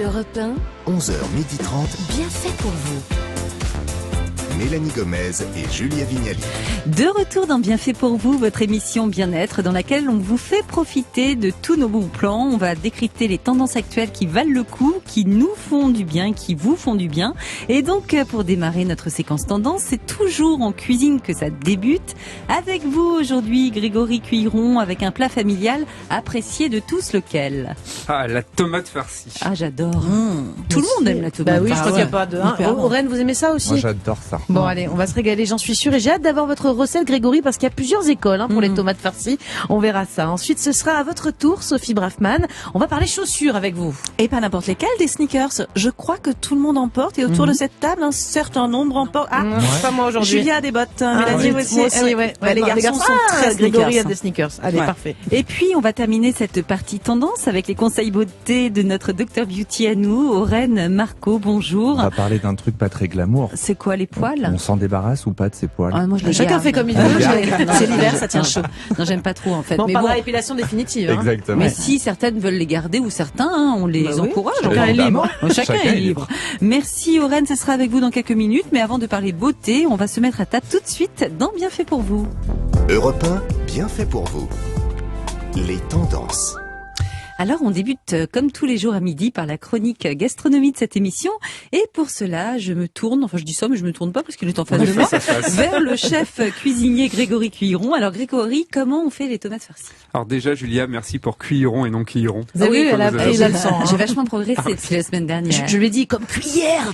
Europe 1, 11h30. bien fait pour vous. Mélanie Gomez et Julia Vignali. De retour dans Bien fait pour vous, votre émission Bien-être dans laquelle on vous fait profiter de tous nos bons plans. On va décrypter les tendances actuelles qui valent le coup, qui nous font du bien, qui vous font du bien. Et donc, pour démarrer notre séquence tendance, c'est toujours en cuisine que ça débute. Avec vous aujourd'hui, Grégory Cuiron, avec un plat familial apprécié de tous, lequel? Ah, la tomate farcie. Ah, j'adore. Tout le monde aime la tomate. Bah oui, je crois qu'il n'y a pas de... Aurène, vous aimez ça aussi? Moi, j'adore ça. Bon, allez, on va se régaler, j'en suis sûre. Et j'ai hâte d'avoir votre recette, Grégory, parce qu'il y a plusieurs écoles pour les tomates farcies. On verra ça. Ensuite, ce sera à votre tour, Sophie Braffman. On va parler chaussures avec vous. Et pas n'importe lesquelles, des sneakers. Je crois que tout le monde en porte. Et autour de cette table, un certain nombre en porte. Ah, pas moi aujourd'hui. Julia a des bottes. Mélanie aussi. Moi aussi, ouais. Les garçons sont très Grégory sneakers. a des sneakers. Allez, Ouais. parfait. Et puis, on va terminer cette partie tendance avec les conseils beauté de notre Dr Beauty à nous, Aurène Marco. Bonjour. On va parler d'un truc pas très glamour. C'est quoi, les poils? On s'en débarrasse ou pas de ses poils? Ah, moi, je les Chacun garde. fait comme il Ah, veut. je- C'est l'hiver, ça tient chaud. Non, j'aime pas trop, en fait. Bon, mais pas bon. de la épilation définitive. Exactement. Mais si certaines veulent les garder ou certains, on les Bah oui, encourage. chacun est libre. Chacun est libre. Merci Aurène, ce sera avec vous dans quelques minutes. Mais avant de parler beauté, on va se mettre à table tout de suite dans Bien fait pour vous. Europe 1, bien fait pour vous. Les tendances. Alors, on débute comme tous les jours à midi par la chronique gastronomie de cette émission. Et pour cela, je me tourne, enfin je dis ça, mais je me tourne pas parce qu'il est en face de moi, vers le chef cuisinier Grégory Cuiron. Alors Grégory, comment on fait les tomates farcies? Alors déjà, Julia, merci pour cuiron et non cuiron. Vous avez vu, comme elle vous a avez il a dit. le sang. J'ai vachement progressé depuis la semaine dernière. Je lui ai dit comme cuillère.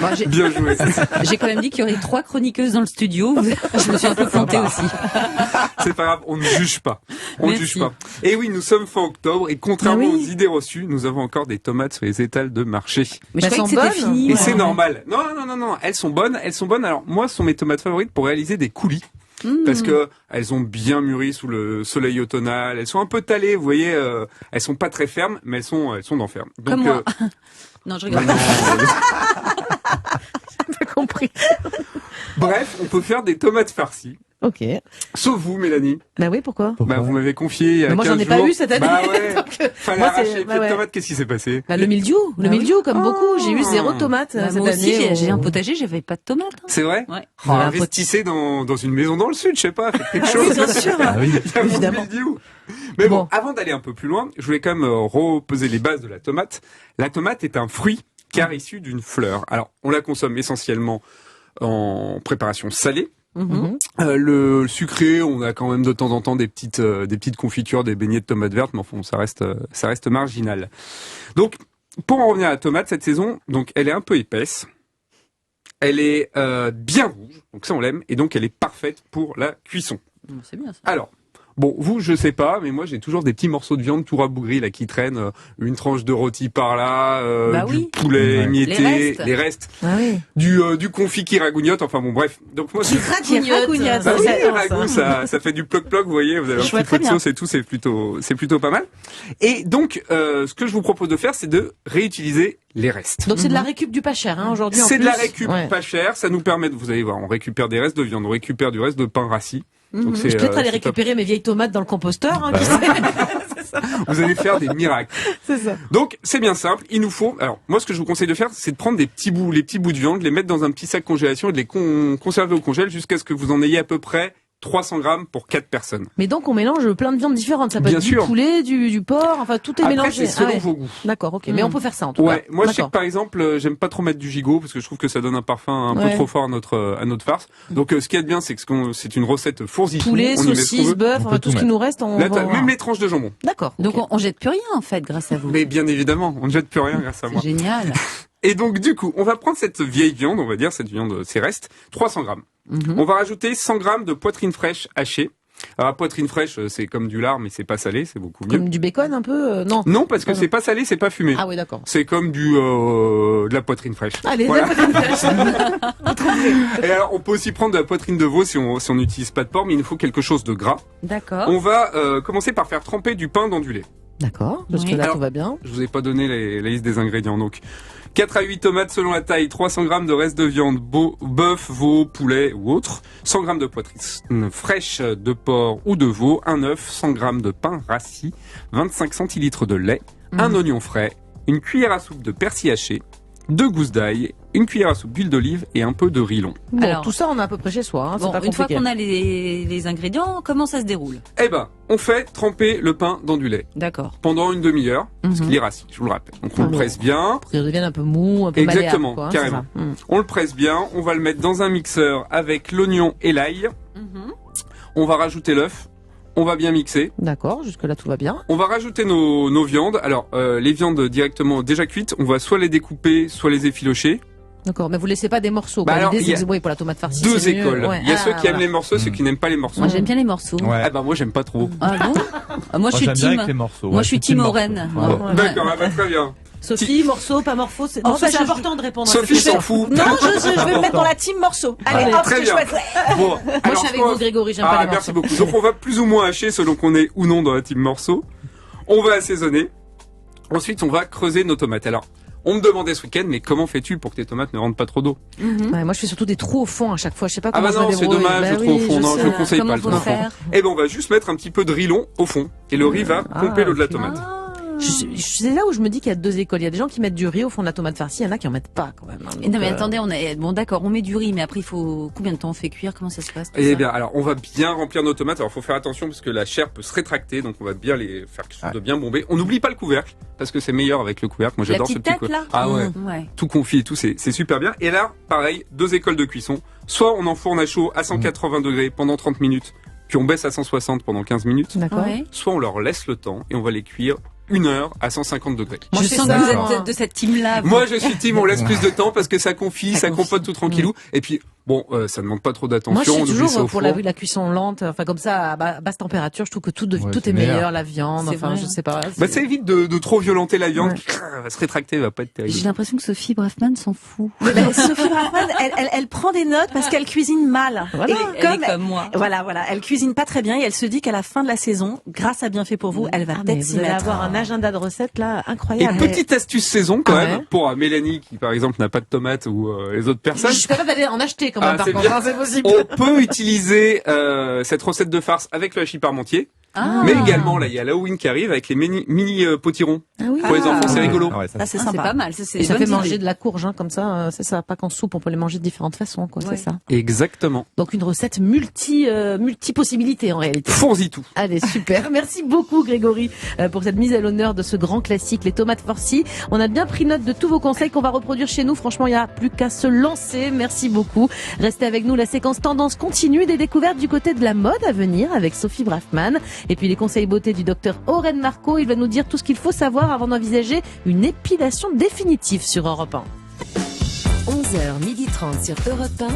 Bon, j'ai- Bien joué. J'ai quand même dit qu'il y aurait 3 chroniqueuses dans le studio. Je me suis un peu plantée aussi. C'est pas grave, on ne juge pas. On ne Merci. juge pas. Et oui, nous sommes fin octobre et contrairement Ah oui. aux idées reçues, nous avons encore des tomates sur les étals de marché. Mais je Elles croyais que sont c'était bonnes. fini. Et ouais. c'est normal. Non, elles sont bonnes. Alors moi, ce sont mes tomates favorites pour réaliser des coulis. Parce que elles ont bien mûri sous le soleil automnal. Elles sont un peu talées, vous voyez. Elles sont pas très fermes, mais elles sont d'enfer. Donc, Comme moi. Non, je rigole. J'ai compris. Bref, on peut faire des tomates farcies. Ok. Sauf vous, Mélanie. Bah oui, pourquoi? Bah, vous m'avez confié il y a Mais moi, 15 j'en ai pas jours. eu cette année. Bah ouais. Donc, Fallait moi, arracher c'est- les bah pieds ouais. de tomates. Qu'est-ce qui s'est passé? Bah, le mildiou, comme beaucoup. J'ai eu 0 tomate Bah, cette moi aussi, année. j'ai un potager, j'avais pas de tomates. hein. C'est vrai? Ouais. Oh, investissez dans une maison dans le sud, je sais pas, faites quelque chose. Bien sûr. Ah oui. Il y a mon Évidemment. mildiou. Mais bon, Bon. avant d'aller un peu plus loin, je voulais quand même reposer les bases de la tomate. La tomate est un fruit car issu d'une fleur. Alors, on la consomme essentiellement en préparation salée. Mhm. Le sucré, on a quand même de temps en temps des petites confitures, des beignets de tomates vertes, mais enfin, ça reste marginal. Donc, pour en revenir à la tomate, cette saison, donc, elle est un peu épaisse. Elle est bien rouge, donc ça on l'aime, et donc elle est parfaite pour la cuisson. C'est bien ça. Alors, bon, vous, je sais pas, mais moi j'ai toujours des petits morceaux de viande tout rabougris là qui traînent, une tranche de rôti par là, Bah du oui. poulet Ouais. émietté, Les restes. les restes, Ah oui. du confit qui ragougnote, enfin bon bref. Donc moi c'est Ragougnette. bah oui, Ça, le ragoût, ça fait du ploc-ploc, vous voyez, vous avez un Je vois petit peu très de bien. sauce et tout, c'est plutôt pas mal. Et donc, ce que je vous propose de faire, c'est de réutiliser les restes. Donc c'est de la récup du pas cher, aujourd'hui. en C'est de la plus. récup Ouais. pas chère, ça nous permet de, vous allez voir, on récupère des restes de viande, on récupère du reste de pain rassis. Donc c'est, Je vais peut-être aller c'est top. récupérer mes vieilles tomates dans le composteur. Hein, qui sait. Vous allez faire des miracles. C'est ça. Donc c'est bien simple, il nous faut, alors moi ce que je vous conseille de faire, c'est de prendre les petits bouts de viande, les mettre dans un petit sac congélation et de les conserver au congèle jusqu'à ce que vous en ayez à peu près 300 grammes pour 4 personnes. Mais donc on mélange plein de viandes différentes. Ça peut Bien être sûr. du poulet, du porc, enfin tout est Après mélangé. c'est selon Ah ouais. vos goûts. D'accord, ok. Mais on peut faire ça en tout cas. Ouais, moi je sais que D'accord. par exemple, j'aime pas trop mettre du gigot parce que je trouve que ça donne un parfum un peu Ouais. trop fort à notre farce. Donc ce qu'il y a de bien, c'est que c'est une recette fourzi-tout. Poulet, on y met ce qu'on saucisse, veut. bœuf, On enfin peut tout tout ce qui nous reste, on Là, va t'as voir. même les tranches de jambon. D'accord. Donc ok. on jette plus rien en fait grâce à vous. Mais bien évidemment, on ne jette plus rien grâce à moi. C'est génial. Et donc du coup, on va prendre cette vieille viande, on va dire cette viande, ces restes, 300 grammes. On va rajouter 100 grammes de poitrine fraîche hachée. Alors la poitrine fraîche, c'est comme du lard, mais c'est pas salé, c'est beaucoup mieux. Comme du bacon un peu, non. Non, parce que c'est pas salé, c'est pas fumé. Ah oui, d'accord. C'est comme de la poitrine fraîche. Allez, Voilà. la poitrine fraîche. Et alors, on peut aussi prendre de la poitrine de veau si on n'utilise pas de porc, mais il nous faut quelque chose de gras. D'accord. On va commencer par faire tremper du pain dans du lait. D'accord, parce Oui. que là Alors, tout va bien. Je vous ai pas donné la liste des ingrédients, donc 4 à 8 tomates selon la taille, 300 grammes de reste de viande, bœuf, veau, poulet ou autre, 100 grammes de poitrine fraîche de porc ou de veau, un œuf, 100 grammes de pain rassis, 25 centilitres de lait, un oignon frais, une cuillère à soupe de persil haché, 2 gousses d'ail, une cuillère à soupe d'huile d'olive et un peu de riz long. Bon, Alors, tout ça, on a à peu près chez soi. Hein, Bon, c'est pas une fois compliqué. qu'on a les ingrédients, comment ça se déroule? Eh ben, on fait tremper le pain dans du lait D'accord. pendant une demi-heure, parce Mhm. qu'il est rassis, je vous le rappelle. Donc on le Ah bon. presse bien, Pour qu'il devienne un peu mou, un peu Exactement, malléable, quoi, hein, carrément. c'est ça. on le presse bien, on va le mettre dans un mixeur avec l'oignon et l'ail, on va rajouter l'œuf, on va bien mixer, D'accord, jusque-là tout va bien. on va rajouter nos viandes. Alors, les viandes directement déjà cuites, on va soit les découper, soit les effilocher. D'accord, mais vous laissez pas des morceaux. Bah quoi. alors, L'idée, il y a c'est que, oui, pour la tomate farcie, Deux c'est mieux. écoles. Ouais. Il y a Ah, ceux qui aiment voilà. les morceaux, ceux qui n'aiment pas les morceaux. Moi, j'aime bien les morceaux. Ouais. Ah bah moi j'aime pas trop. Ah bon? Ah, moi, je suis j'aime bien avec les team. morceaux. Moi, ouais, je suis team team morceaux. Oren. Ouais. Ouais. D'accord, ah bah, très bien. Sophie, morceau, pas morceau, c'est Oh, non, bah, ça, c'est je- important de répondre à Sophie cette s'en question. fout. Non, je vais me mettre dans la team morceau. Allez, hop, Très c'est bien. chouette. Bon, Moi, alors, je suis avec vous, Grégory, j'aime pas Ah, les merci morceaux. beaucoup. Donc on va plus ou moins hacher selon qu'on est ou non dans la team morceau. On va assaisonner. Ensuite, on va creuser nos tomates. Alors, on me demandait ce week-end, mais comment fais-tu pour que tes tomates ne rentrent pas trop d'eau? Ouais, moi, je fais surtout des trous au fond à chaque fois. Je sais pas Ah comment bah je me non, c'est débrouille. dommage, Bah le trou au oui, fond. Non, je sais. conseille Comment pas le faut trou au fond. faire? Eh ben, on va juste mettre un petit peu de riz long au fond. Et le riz va pomper l'eau de la ok. tomate. C'est là où je me dis qu'il y a deux écoles. Il y a des gens qui mettent du riz au fond de la tomate farcie, il y en a qui en mettent pas quand même. hein. Et non, mais Donc, attendez, bon, d'accord, on met du riz, mais après, il faut combien de temps on fait cuire? Comment ça se passe? tout Eh ça bien, alors, on va bien remplir nos tomates. Alors, faut faire attention parce que la chair peut se rétracter, donc on va bien les faire quelque chose de bien bombé. On n'oublie pas le couvercle parce que c'est meilleur avec le couvercle. Moi, La j'adore ce petite petit tête, couvercle. là? Ah ouais. Ouais. Tout confit et tout, c'est super bien. Et là, pareil, 2 écoles de cuisson. Soit on enfourne à chaud à 180 degrés pendant 30 minutes, puis on baisse à 160 pendant 15 minutes. D'accord. Ouais. Soit on leur laisse le temps et on va les cuire 1 heure à 150 degrés. Moi, Je je fais sens ça, que vous moi. êtes de cette team-là. vous. Moi, je suis team, on laisse plus de temps parce que ça confie, Ça ça confie. compote tout tranquillou. Et puis, bon, ça demande pas trop d'attention. Moi, je suis on oublie ça au toujours pour four. la cuisson lente, enfin comme ça, à basse température. Je trouve que tout Ouais, est c'est meilleur, meilleur. la viande. C'est Enfin, vrai. je sais pas. Bah, ça évite de trop violenter la viande Ouais. qui va se rétracter, va pas être terrible. J'ai l'impression que Sophie Braffman s'en fout. Mais ben, Sophie Braffman, elle prend des notes parce qu'elle cuisine mal. Voilà. Et Elle est comme moi. Voilà, elle cuisine pas très bien et elle se dit qu'à la fin de la saison, grâce à Bien fait pour vous, elle va Ah, mais peut-être vous s'y allez mettre. avoir un agenda de recettes là Et incroyable. petite astuce saison quand Ah même ouais. pour Mélanie qui par exemple n'a pas de tomates ou les autres personnes. Je suis capable d'aller en acheter quand même, Ah, par c'est contre, bien. hein, c'est possible. On peut utiliser cette recette de farce avec le hachis parmentier, Ah. mais également là il y a l'Halloween qui arrive avec les mini potirons Ah oui. pour les enfants, c'est Ah. rigolo. Ah ouais, ça, Ça, c'est Ah, c'est sympa. pas mal. Ça, c'est Et ça une fait bonne manger idée. de la courge, hein, comme ça, c'est ça, pas qu'en soupe, on peut les manger de différentes façons, quoi, Ouais. c'est ça. Exactement. Donc une recette multi possibilités en réalité. Fourzi tout. Allez, super. Merci beaucoup, Grégory, pour cette mise à l'honneur de ce grand classique, les tomates farcies. On a bien pris note de tous vos conseils qu'on va reproduire chez nous. Franchement, il n'y a plus qu'à se lancer. Merci beaucoup. Restez avec nous. La séquence tendance continue, des découvertes du côté de la mode à venir avec Sophie Braffman. Et puis les conseils beauté du docteur Oren Marco. Il va nous dire tout ce qu'il faut savoir avant d'envisager une épilation définitive sur Europe 1. 11h30 sur Europe 1.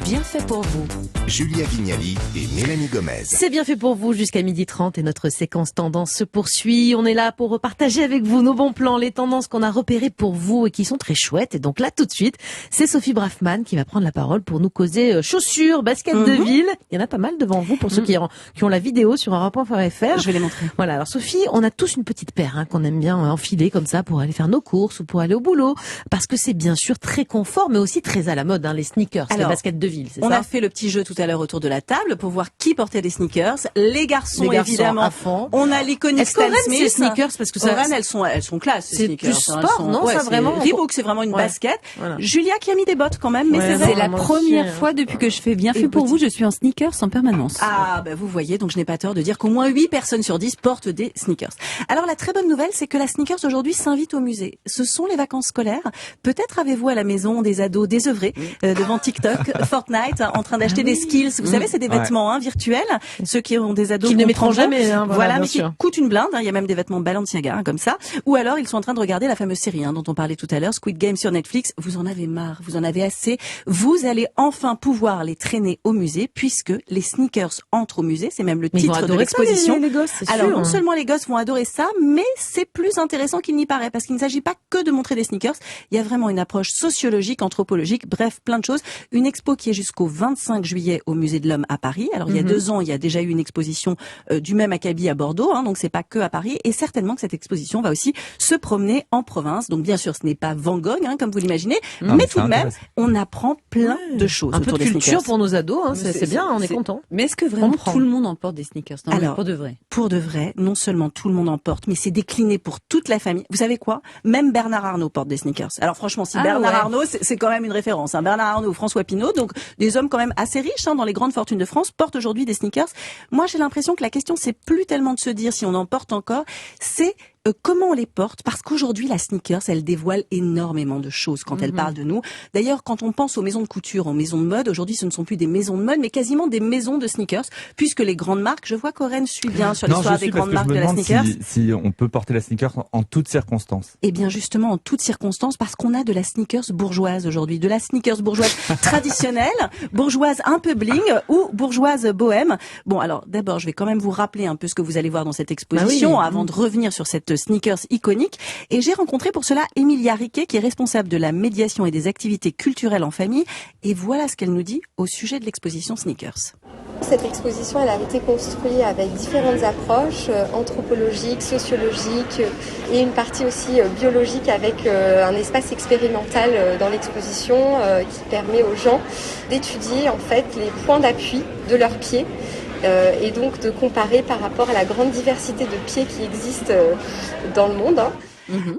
Bien fait pour vous. Julia Vignali et Mélanie Gomez. C'est bien fait pour vous jusqu'à 12h30 et notre séquence tendance se poursuit. On est là pour repartager avec vous nos bons plans, les tendances qu'on a repérées pour vous et qui sont très chouettes. Et donc là, tout de suite, c'est Sophie Braffman qui va prendre la parole pour nous causer chaussures, baskets de ville. Il y en a pas mal devant vous pour ceux qui ont la vidéo sur europe.fr. Je vais les montrer. Voilà, alors Sophie, on a tous une petite paire qu'on aime bien enfiler comme ça pour aller faire nos courses ou pour aller au boulot. Parce que c'est bien sûr très confort, mais aussi très à la mode, les sneakers, les Alors, baskets de ville, c'est On ça a fait le petit jeu tout à l'heure autour de la table pour voir qui portait des sneakers. Les garçons, Les garçons évidemment. à fond. On a l'iconique Est-ce qu'Oren, Stan c'est Smith. sneakers parce que ça... Oren, elles sont classe, ces C'est sneakers. plus Elles sport, sont- non, ça, c'est- vraiment Reebok, c'est vraiment une Ouais. basket. Voilà. Julia qui a mis des bottes quand même, mais Ouais, c'est non, vrai. C'est la moi première aussi, fois depuis que je fais bien Et fait pour petit. vous, je suis en sneakers en permanence. Ah, bah vous voyez, donc je n'ai pas tort de dire qu'au moins 8 personnes sur 10 portent des sneakers. Alors la très bonne nouvelle, c'est que la sneakers aujourd'hui s'invite au musée. Ce sont les vacances scolaires. Peut-être avez-vous à la maison des ados désœuvrés devant TikTok, Fortnite, en train d'acheter des skills. Vous savez, c'est des Ouais. vêtements virtuels. Ceux qui ont des ados Qui ne comprendront. mettront jamais, hein, voilà, bien mais qui sûr. coûtent une blinde. Il y a même des vêtements Balenciaga comme ça. Ou alors ils sont en train de regarder la fameuse série dont on parlait tout à l'heure, Squid Game sur Netflix. Vous en avez marre, vous en avez assez. Vous allez enfin pouvoir les traîner au musée puisque les sneakers entrent au musée. C'est même le Mais ils vont titre de adorer ça, l'exposition. les gosses, c'est Alors sûr. non seulement les gosses vont adorer ça, mais c'est plus intéressant qu'il n'y paraît parce qu'il ne s'agit pas que de montrer des sneakers. Il y a vraiment une approche sociologique, anthropologique, bref, plein de choses. Une expo qui est jusqu'au 25 juillet au Musée de l'Homme à Paris. Alors il y a 2 ans, il y a déjà eu une exposition du même acabit à Bordeaux, donc c'est pas que à Paris. Et certainement que cette exposition va aussi se promener en province. Donc bien sûr, ce n'est pas Van Gogh, comme vous l'imaginez, mais tout de même, on apprend plein de choses Un peu autour de des culture sneakers. pour nos ados, c'est bien, on est content. Mais est-ce que vraiment prend. tout le monde en porte des sneakers? Non, mais Alors, pour de vrai. Pour de vrai, non seulement tout le monde en porte, mais c'est décliné pour toute la famille. Vous savez quoi? Même Bernard Arnault porte des sneakers. Alors franchement, si Bernard Arnault, c'est quand même une référence. Bernard Arnault, François Pinault, donc des hommes quand même assez riches dans les grandes fortunes de France, portent aujourd'hui des sneakers. Moi, j'ai l'impression que la question, c'est plus tellement de se dire si on en porte encore, c'est comment on les porte, parce qu'aujourd'hui la sneakers, elle dévoile énormément de choses quand elle parle de nous. D'ailleurs, quand on pense aux maisons de couture, aux maisons de mode, aujourd'hui ce ne sont plus des maisons de mode, mais quasiment des maisons de sneakers, puisque les grandes marques, je vois qu'Oren suit bien sur l'histoire des grandes marques de la sneakers. Si on peut porter la sneakers en toutes circonstances. Eh bien justement en toutes circonstances, parce qu'on a de la sneakers bourgeoise aujourd'hui, de la sneakers bourgeoise traditionnelle, bourgeoise un peu bling ou bourgeoise bohème. Bon alors d'abord je vais quand même vous rappeler un peu ce que vous allez voir dans cette exposition avant de revenir sur cette sneakers iconique. Et j'ai rencontré pour cela Emilia Riquet, qui est responsable de la médiation et des activités culturelles en famille. Et voilà ce qu'elle nous dit au sujet de l'exposition sneakers. Cette exposition, elle a été construite avec différentes approches anthropologiques, sociologiques et une partie aussi biologique avec un espace expérimental dans l'exposition qui permet aux gens d'étudier en fait les points d'appui de leurs pieds. Et donc de comparer par rapport à la grande diversité de pieds qui existent dans le monde.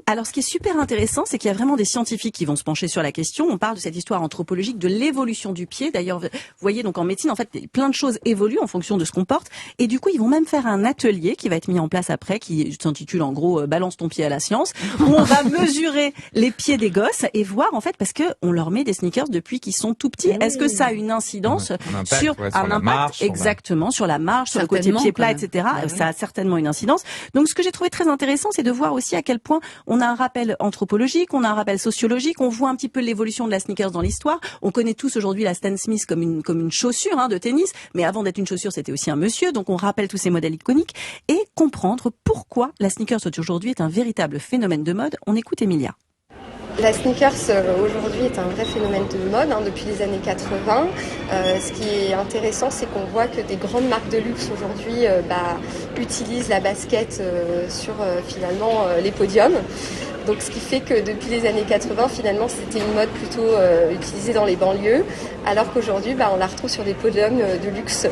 Alors, ce qui est super intéressant, c'est qu'il y a vraiment des scientifiques qui vont se pencher sur la question. On parle de cette histoire anthropologique de l'évolution du pied. D'ailleurs, vous voyez, donc en médecine, en fait, plein de choses évoluent en fonction de ce qu'on porte. Et du coup, ils vont même faire un atelier qui va être mis en place après, qui s'intitule en gros Balance ton pied à la science, où on va mesurer les pieds des gosses et voir en fait, parce que on leur met des sneakers depuis qu'ils sont tout petits. Est-ce que ça a une incidence sur un impact exactement sur la marche, sur le côté pied plat, etc. Ça a certainement une incidence. Donc, ce que j'ai trouvé très intéressant, c'est de voir aussi à quel point on a un rappel anthropologique, on a un rappel sociologique, on voit un petit peu l'évolution de la sneakers dans l'histoire. On connaît tous aujourd'hui la Stan Smith comme une chaussure de tennis, mais avant d'être une chaussure, c'était aussi un monsieur. Donc on rappelle tous ces modèles iconiques et comprendre pourquoi la sneakers aujourd'hui est un véritable phénomène de mode. On écoute Emilia. La sneakers aujourd'hui est un vrai phénomène de mode depuis les années 80. Ce qui est intéressant, c'est qu'on voit que des grandes marques de luxe aujourd'hui utilisent la basket sur finalement les podiums. Donc ce qui fait que depuis les années 80, finalement, c'était une mode plutôt utilisée dans les banlieues, alors qu'aujourd'hui, on la retrouve sur des podiums de luxe.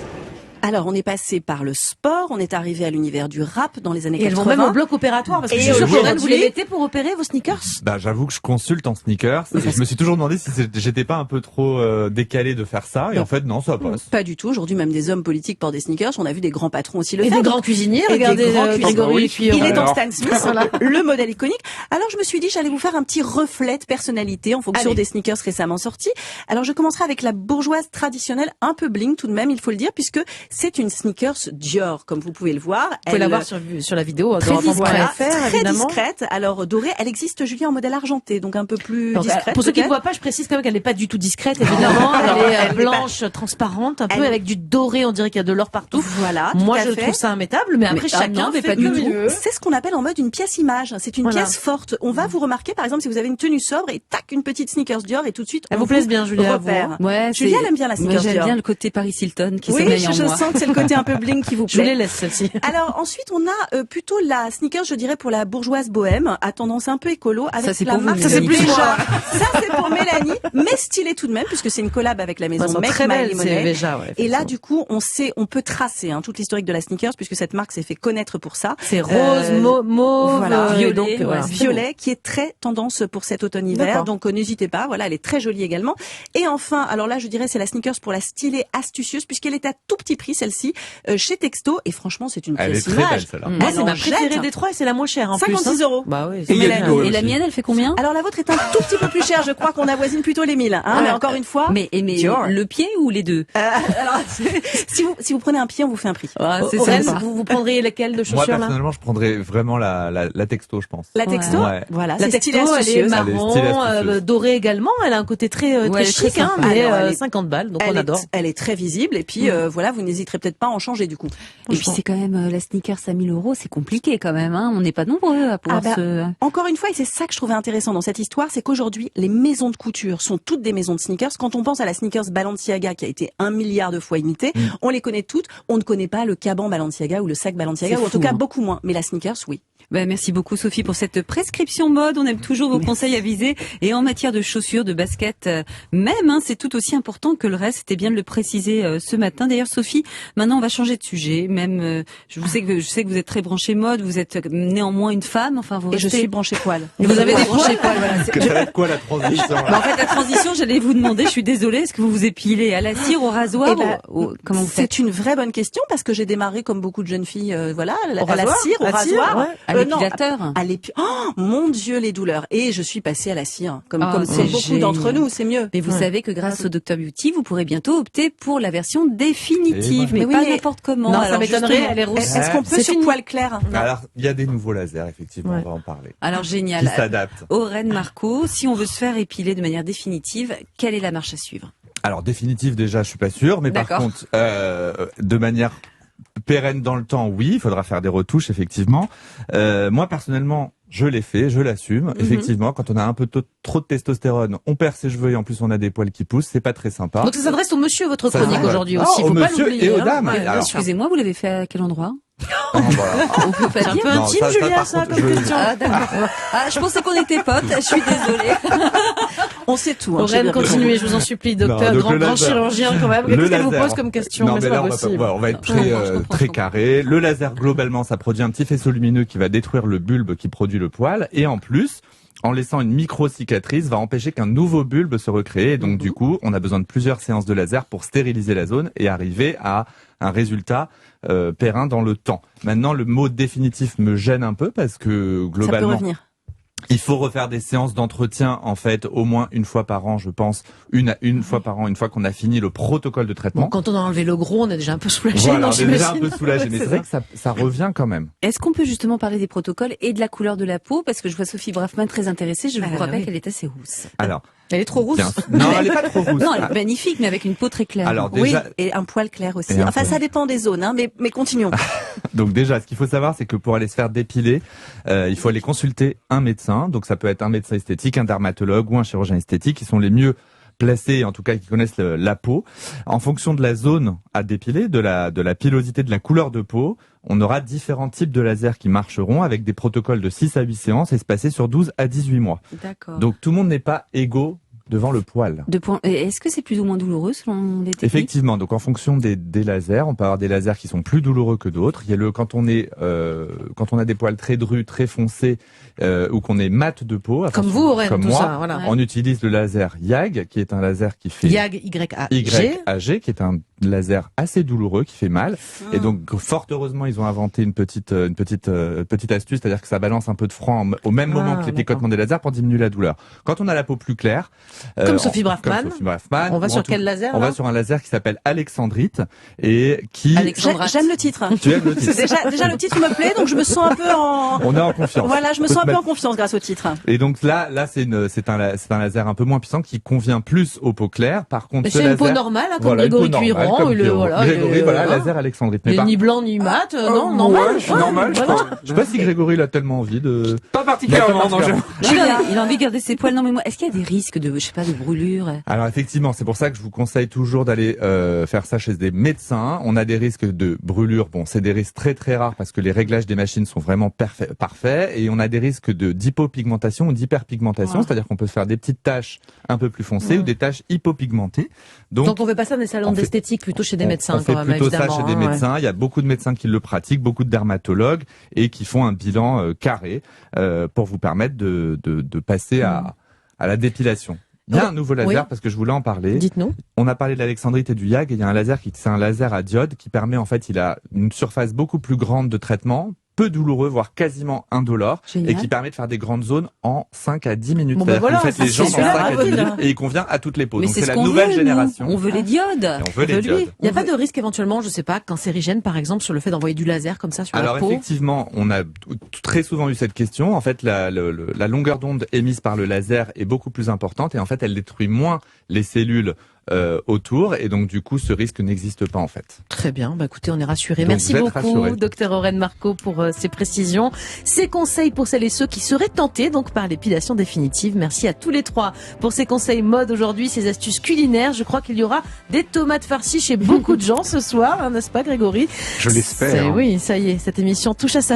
Alors, on est passé par le sport, on est arrivé à l'univers du rap dans les années 80. Et elles vont même au bloc opératoire, parce que je suis sûre que vous les mettez pour opérer vos sneakers. J'avoue que je consulte en sneakers, et je me suis toujours demandé si j'étais pas un peu trop décalé de faire ça, et en fait, non, ça passe. Pas du tout. Aujourd'hui, même des hommes politiques portent des sneakers. On a vu des grands patrons aussi le faire. Et des grands cuisiniers. Regardez Grégory. Il est en Stan Smith, le modèle iconique. Alors, je me suis dit, j'allais vous faire un petit reflet de personnalité en fonction des sneakers récemment sortis. Alors, je commencerai avec la bourgeoise traditionnelle, un peu bling tout de même, il faut le dire, puisque c'est une sneaker Dior, comme vous pouvez le voir. Vous pouvez la voir sur la vidéo. Très discrète. Alors dorée, elle existe, Julien, en modèle argenté, donc un peu plus discrète. Pour ceux qui ne voient pas, je précise quand même qu'elle n'est pas du tout discrète, évidemment. Elle est blanche, transparente, un peu avec du doré, on dirait qu'il y a de l'or partout. Voilà. Moi, je trouve ça immettable, mais après chacun fait comme il veut. C'est ce qu'on appelle en mode une pièce image. C'est une pièce forte. On va vous remarquer, par exemple, si vous avez une tenue sobre et tac, une petite sneakers Dior et tout de suite. Elle vous plaise bien, Julia. Ouais, Julia aime bien la sneakers Dior. J'aime bien le côté Paris Hilton qui sommeille en moi. Oui, je sens que c'est le côté un peu bling qui vous plaît. Je les laisse celle-ci. Alors ensuite on a plutôt la sneakers, je dirais pour la bourgeoise bohème, à tendance un peu écolo avec ça, c'est la pour marque. Ça c'est plus ça c'est pour Mélanie, mais stylé tout de même puisque c'est une collab avec la maison Make My Lemonade. Et là du coup on peut tracer toute l'historique de la sneakers puisque cette marque s'est fait connaître pour ça. C'est rose, mauve, violet qui est très tendance pour cet automne-hiver. Donc n'hésitez pas, voilà, elle est très jolie également. Et enfin, alors là je dirais c'est la sneakers pour la stylée astucieuse puisqu'elle est à tout petit prix celle-ci chez Texto et franchement c'est une pièce image. Elle est très belle celle-là. Moi c'est ma préférée des trois et c'est la moins chère en 56 plus. €. Bah oui. Et la mienne elle fait combien? Alors la vôtre est un tout petit peu plus chère, je crois qu'on avoisine plutôt les 1000 mais encore une fois. Mais le pied ou les deux? Alors si vous prenez un pied on vous fait un prix. C'est sympa. Vous prendriez laquelle de chaussures là? Moi personnellement je prendrais vraiment la Texto je pense. La Texto voilà, la Texto elle est marron, dorée également, elle a un côté très chic mais 50 balles donc on adore. Elle est très visible et puis voilà, vous n'hésitez j'hésiterais peut-être pas à en changer du coup. Et puis c'est quand même la sneakers à 1000 €, c'est compliqué quand même. Hein. On n'est pas nombreux à pouvoir se... Encore une fois, et c'est ça que je trouvais intéressant dans cette histoire, c'est qu'aujourd'hui, les maisons de couture sont toutes des maisons de sneakers. Quand on pense à la sneakers Balenciaga qui a été 1 milliard de fois imitée, on les connaît toutes. On ne connaît pas le caban Balenciaga ou le sac Balenciaga, C'est ou en tout fou, cas hein. beaucoup moins. Mais la sneakers, oui. Merci beaucoup Sophie pour cette prescription mode. On aime toujours vos conseils avisés. Et en matière de chaussures, de baskets, même, hein, c'est tout aussi important que le reste. C'était bien de le préciser ce matin. D'ailleurs Sophie, maintenant on va changer de sujet. Même, je sais que vous êtes très branchée mode. Vous êtes néanmoins une femme. Enfin, vous Et restez... je suis branchée poil. Vous avez des branchés poils. Voilà. Ça va être quoi la transition En fait, la transition, j'allais vous demander. Je suis désolée. Est-ce que vous vous épilez à la cire, au rasoir, comment vous faites? C'est une vraie bonne question parce que j'ai démarré comme beaucoup de jeunes filles, à la cire, au À la cire, rasoir. ouais. À l'épilateur. Oh mon Dieu, les douleurs. Et je suis passée à la cire, comme c'est beaucoup génial. d'entre nous, c'est mieux. Mais vous savez que grâce au Dr Beauty, vous pourrez bientôt opter pour la version définitive, Et mais voilà. pas n'importe comment. Non, Alors, ça m'étonnerait, justement, elle est rousse. Est-ce qu'on peut C'est sur fini. poil clair? Alors, il y a des nouveaux lasers, effectivement, Ouais. on va en parler. Alors Qui génial. s'adaptent. Aurène Marco, si on veut se faire épiler de manière définitive, quelle est la marche à suivre? Alors, définitive, déjà, je suis pas sûr, mais par D'accord. contre, de manière pérenne dans le temps, oui, il faudra faire des retouches, effectivement. Moi, personnellement, je l'ai fait, je l'assume. Effectivement, quand on a un peu trop de testostérone, on perd ses cheveux et en plus on a des poils qui poussent, c'est pas très sympa. Donc ça s'adresse au monsieur, votre Ça chronique s'adresse- aujourd'hui Ah, aussi. au Faut pas monsieur l'oublier. et aux hein. dames. Ouais, Alors, bien sûr. Excusez-moi, vous l'avez fait à quel endroit? Non, voilà. On peut pas C'est un dire. peu Non, intime, ça, Julia, par ça, contre, comme je- question. Ah d'accord. Ah, je pensais qu'on était potes. Je suis désolée. On sait tout. Hein, Aurène, continuez, je vous en supplie, docteur, donc grand, le grand laser. chirurgien quand même. Le Qu'est-ce qu'elle vous laser. pose comme question? Non, Mais mais c'est là, pas on possible. va être Je très, comprends, très je comprends. carré. Le laser, globalement, ça produit un petit faisceau lumineux qui va détruire le bulbe qui produit le poil. Et en plus, en laissant une micro-cicatrice, va empêcher qu'un nouveau bulbe se recrée. Et donc, du coup, on a besoin de plusieurs séances de laser pour stériliser la zone et arriver à un résultat périn dans le temps. Maintenant, le mot définitif me gêne un peu parce que, Ça peut globalement, revenir. il faut refaire des séances d'entretien, en fait, au moins une fois par an, je pense. Une fois par an, une fois qu'on a fini le protocole de traitement. Bon, quand on a enlevé le gros, on est déjà un peu soulagé, Voilà, non, on est déjà un j'imagine. peu soulagé, mais Ouais, c'est vrai que ça revient quand même. Est-ce qu'on peut justement parler des protocoles et de la couleur de la peau? Parce que je vois Sophie Braffman très intéressée. Je vous rappelle oui. qu'elle est assez rousse. Alors, Elle est trop rousse. bien. Non, elle est pas trop rousse. Non, elle est magnifique, mais avec une peau très claire. Alors Oui, déjà, et un poil clair aussi. Et un Enfin, poil. ça dépend des zones, hein, mais continuons. donc déjà, ce qu'il faut savoir, c'est que pour aller se faire dépiler, il faut aller consulter un médecin. Donc ça peut être un médecin esthétique, un dermatologue ou un chirurgien esthétique, qui sont les mieux placés, en tout cas qui connaissent la peau. En fonction de la zone à dépiler, de la pilosité, de la couleur de peau, on aura différents types de lasers qui marcheront avec des protocoles de 6 à 8 séances espacés sur 12 à 18 mois. D'accord. Donc tout le monde n'est pas égaux devant le poil. Est-ce que c'est plus ou moins douloureux selon les techniques? Effectivement, donc en fonction des lasers, on peut avoir des lasers qui sont plus douloureux que d'autres. Il y a quand on a des poils très drus, très foncés, ou qu'on est mat de peau, Comme attention, vous, Aurène, comme tout moi, ça, voilà. on utilise le laser YAG, qui est un laser qui fait YAG, Y-A-G. YAG, qui est un laser assez douloureux, qui fait mal. Et donc, fort heureusement, ils ont inventé une petite astuce, c'est-à-dire que ça balance un peu de froid au même moment que les picotements des lasers pour diminuer la douleur. Quand on a la peau plus claire, Comme Sophie Braffman. comme Sophie Braffman, On va ou sur en tout- quel laser, On là va sur un laser qui s'appelle Alexandrite et qui. J'aime le titre. Tu aimes le titre. Déjà, le titre me plaît, donc je me sens un peu en... On est en confiance. Voilà, je me Peut sens un te peu mettre- en confiance grâce au titre. Et donc là, c'est un laser un peu moins puissant qui convient plus aux peaux claires. Par contre, Mais ce c'est une laser, peau normale, hein, comme voilà, une Grégory peau normale, Cuiron, comme il est, Pierrot. voilà, Grégory, il est, voilà, hein. laser Alexandrite. Mais Il est par- ni blanc ni mat, non, normal. Ouais, je suis normal, je pense. je sais pas si Grégory il a tellement envie de. Pas particulièrement, non, j'avoue. Il a envie de garder ses poils. Non, mais moi, est-ce qu'il y a des risques de, je sais pas, de brûlure? Alors effectivement, c'est pour ça que je vous conseille toujours d'aller faire ça chez des médecins. On a des risques de brûlure. Bon, c'est des risques très très rares parce que les réglages des machines sont vraiment parfaits. Et on a des risques d'hypopigmentation ou d'hyperpigmentation, c'est-à-dire qu'on peut se faire des petites taches un peu plus foncées ou des taches hypopigmentées. Donc on fait pas ça dans des salons on fait- d'esthétique, plutôt chez des on médecins, fait quand même, plutôt ça évidemment. chez des hein, médecins. Il y a beaucoup de médecins qui le pratiquent, beaucoup de dermatologues et qui font un bilan carré pour vous permettre de passer à la dépilation. Il y a un nouveau laser Oui. parce que je voulais en parler. ouais. Dites-nous. On a parlé de l'Alexandrite et du YAG et il y a un laser c'est un laser à diode qui permet en fait, il a une surface beaucoup plus grande de traitement, peu douloureux, voire quasiment indolore, Génial. et qui permet de faire des grandes zones en 5 à 10 minutes. Bon, C'est-à-dire ben voilà, que vous faites les ça, jambes c'est en 5 super à 10 rapide. minutes et il convient à toutes les peaux. Mais Donc c'est c'est ce la qu'on nouvelle veut, génération. nous. On veut les diodes. Et on veut les lui. diodes. Il n'y a pas de risque éventuellement, je sais pas, cancérigène par exemple, sur le fait d'envoyer du laser comme ça sur Alors la peau? effectivement, on a très souvent eu cette question. En fait, la longueur d'onde émise par le laser est beaucoup plus importante et en fait, elle détruit moins les cellules autour, et donc du coup ce risque n'existe pas en fait. Très bien, bah écoutez, on est rassurés. Donc, Merci vous êtes beaucoup, rassurés. Dr Aurène Marco, pour ces précisions, ces conseils pour celles et ceux qui seraient tentés donc par l'épilation définitive. Merci à tous les trois pour ces conseils mode aujourd'hui, ces astuces culinaires. Je crois qu'il y aura des tomates farcies chez beaucoup de gens ce soir, hein, n'est-ce pas Grégory? Je l'espère. Oui, ça y est, cette émission touche à sa